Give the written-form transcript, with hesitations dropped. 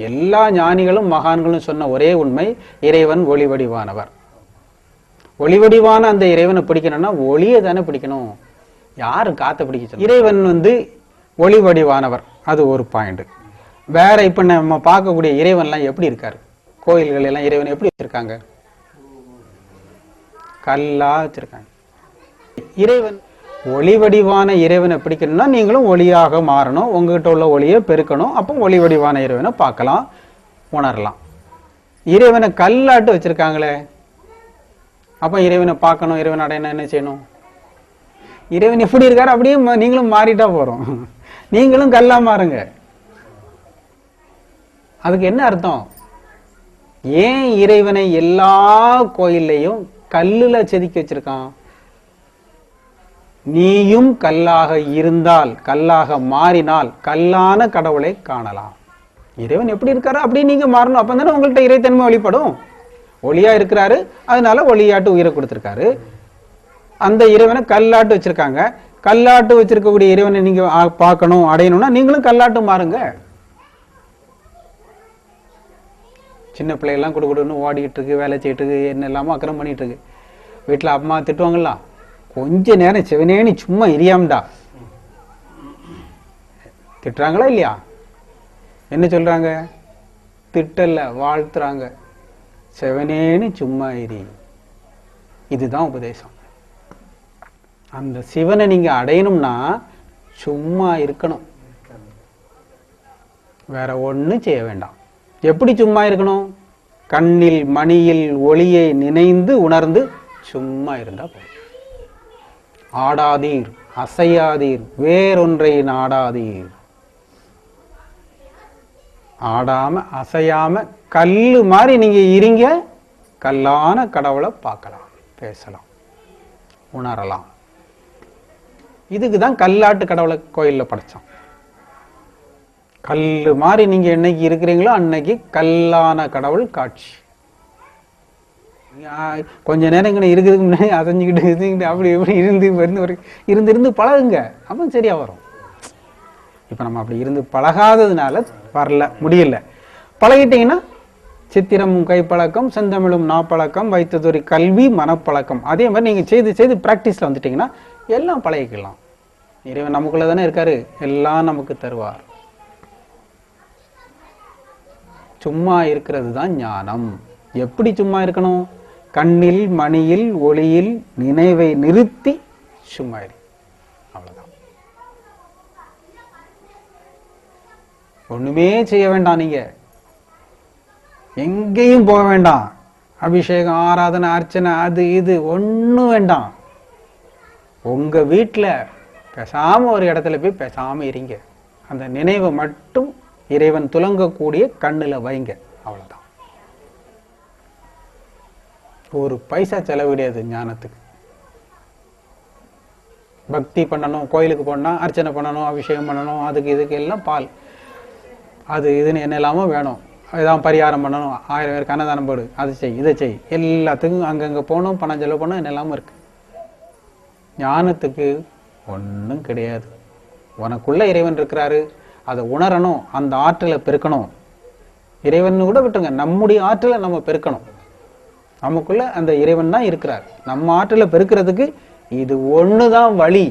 எல்லா ஞானிகளும் மகான்களும் சொன்ன ஒரே உண்மை, இறைவன் ஒளி வடிவானவர். ஒளி வடிவான அந்த இறைவனை பிடிக்கணும்னா ஒளியை தானே பிடிக்கணும், யாரு காத்த பிடிக்க. இறைவன் ஒளி வடிவானவர், அது ஒரு பாயிண்ட். வேற இப்ப நம்ம பார்க்கக்கூடிய இறைவன்லாம் எப்படி இருக்காரு? கோயில்கள் எல்லாம் இறைவன் எப்படி வச்சிருக்காங்க? கல்லா வச்சிருக்காங்க. இறைவன் ஒளி வடிவான இறைவனை பிடிக்கணும்னா நீங்களும் ஒளியாக மாறணும், உங்ககிட்ட உள்ள ஒளியை பெருக்கணும். அப்போ ஒளி வடிவான இறைவனை பார்க்கலாம், உணரலாம். இறைவனை கல்லாட்டு வச்சிருக்காங்களே, அப்ப இறைவனை பார்க்கணும், இறைவன் அடையணும், என்ன செய்யணும்? இறைவன் எப்படி இருக்காரு அப்படியே நீங்களும் மாறிட்டா போறோம். நீங்களும் கல்லா மாறுங்க. அதுக்கு என்ன அர்த்தம்? ஏன் இறைவனை எல்லா கோயில்லையும் கல்லுல செதுக்கி வச்சிருக்கான்? நீயும் கல்லாக இருந்தால், கல்லாக மாறினால் கல்லான கடவுளை காணலாம். இறைவன் எப்படி இருக்காரு அப்படியே நீங்க மாறணும். அப்ப தானே உங்கள்கிட்ட இறைத்தன்மை வெளிப்படும். ஒளியா இருக்கிறாரு, அதனால ஒளியாட்டு உயிரை கொடுத்திருக்காரு. அந்த இறைவனை கல்லாட்டு வச்சிருக்காங்க. கல்லாட்டு வச்சிருக்கக்கூடிய இறைவனை நீங்க பார்க்கணும், அடையணும்னா நீங்களும் கல்லாட்டு மாறுங்க. சின்ன பிள்ளைகள்லாம் கொடுக்கணும்னு ஓடிக்கிட்டு இருக்கு, வேலை செய்யிட்டு இருக்கு, என்ன இல்லாம அக்கிரம் பண்ணிட்டு இருக்கு. வீட்டுல அம்மா திட்டுவாங்களா, கொஞ்ச நேரம் சிவனேனி சும்மா இரியாமடா திட்டுறாங்களா இல்லையா? என்ன சொல்றாங்க? திட்டல்ல, வாழ்த்துறாங்க. சிவனேனி சும்மா இரி. இதுதான் உபதேசம். அந்த சிவனை நீங்க அடையணும்னா சும்மா இருக்கணும், வேற ஒண்ணும் செய்ய வேண்டாம். எப்படி சும்மா இருக்கணும்? கண்ணில் மணியில் ஒளியை நினைந்து உணர்ந்து சும்மா இருந்தா போதும். ஆடாதீர், அசையாதீர், வேறொன்றை நாடாதீர். ஆடாம அசையாம கல்லு மாதிரி நீங்க இருங்க, கல்லான கடவுளை பார்க்கலாம், பேசலாம், உணரலாம். இதுக்குதான் கல்லாட்டு கடவுளை கோயில்ல படைச்சான். கல்லு மாதிரி நீங்க என்னைக்கு இருக்கிறீங்களோ அன்னைக்கு கல்லான கடவுள் காட்சி. கொஞ்ச நேரம் இங்கே இருக்கிறதுக்கு முன்னாடி அசைஞ்சுக்கிட்டு அப்படி எப்படி இருந்து பழகுங்க, அப்போ சரியா வரும். இப்ப நம்ம அப்படி இருந்து பழகாததுனால வரல, முடியல. பழகிட்டீங்கன்னா சித்திரமும் கைப்பழக்கம், செந்தமிழும் நாப்பழக்கம், வைத்ததொரு கல்வி மனப்பழக்கம். அதே மாதிரி நீங்க செய்து செய்து பிராக்டிஸ்ல வந்துட்டீங்கன்னா எல்லாம் பழகிக்கலாம். இறைவன் நமக்குள்ள தானே இருக்காரு, எல்லாம் நமக்கு தருவார். சும்மா இருக்கிறது தான் ஞானம். எப்படி சும்மா இருக்கணும்? கண்ணில் மணியில் ஒளியில் நினைவை நிறுத்தி சும்மா இரு, அவ்வளவுதான். ஒண்ணுமே செய்ய வேண்டாம், நீங்க எங்கேயும் போக வேண்டாம். அபிஷேகம், ஆராதனை, அர்ச்சனை, அது இது ஒண்ணும் வேண்டாம். உங்க வீட்டுல பேசாம ஒரு இடத்துல போய் பேசாம இருங்க. அந்த நினைவை மட்டும் இறைவன் துலங்கக்கூடிய கண்ணுல வைங்க, அவ்வளவுதான். ஒரு பைசா செலவு கிடையாது ஞானத்துக்கு. பக்தி பண்ணணும், கோயிலுக்கு போனா அர்ச்சனை பண்ணணும், அபிஷேகம் பண்ணணும், அதுக்கு இதுக்கு எல்லாம் பால், அது இதுன்னு என்ன இல்லாம வேணும். இதான் பரிகாரம் பண்ணணும், 1000 பேருக்கு அன்னதானம் போடு, அது செய், இதை செய், எல்லாத்துக்கும் அங்கங்க போகணும், பணம் செலவு பண்ணணும், என்ன இல்லாம இருக்கு. ஞானத்துக்கு ஒன்றும் கிடையாது. உனக்குள்ள இறைவன் இருக்கிறாரு, அதை உணரணும், அந்த ஆற்றலை பெருக்கணும். இறைவன் கூட விட்டுருங்க, நம்முடைய ஆற்றலை நம்ம பெருக்கணும். நமக்குள்ள அந்த இறைவன் தான் இருக்கிறார். நம்ம ஆற்றலை பெருக்கிறதுக்கு இது ஒண்ணுதான் வழி.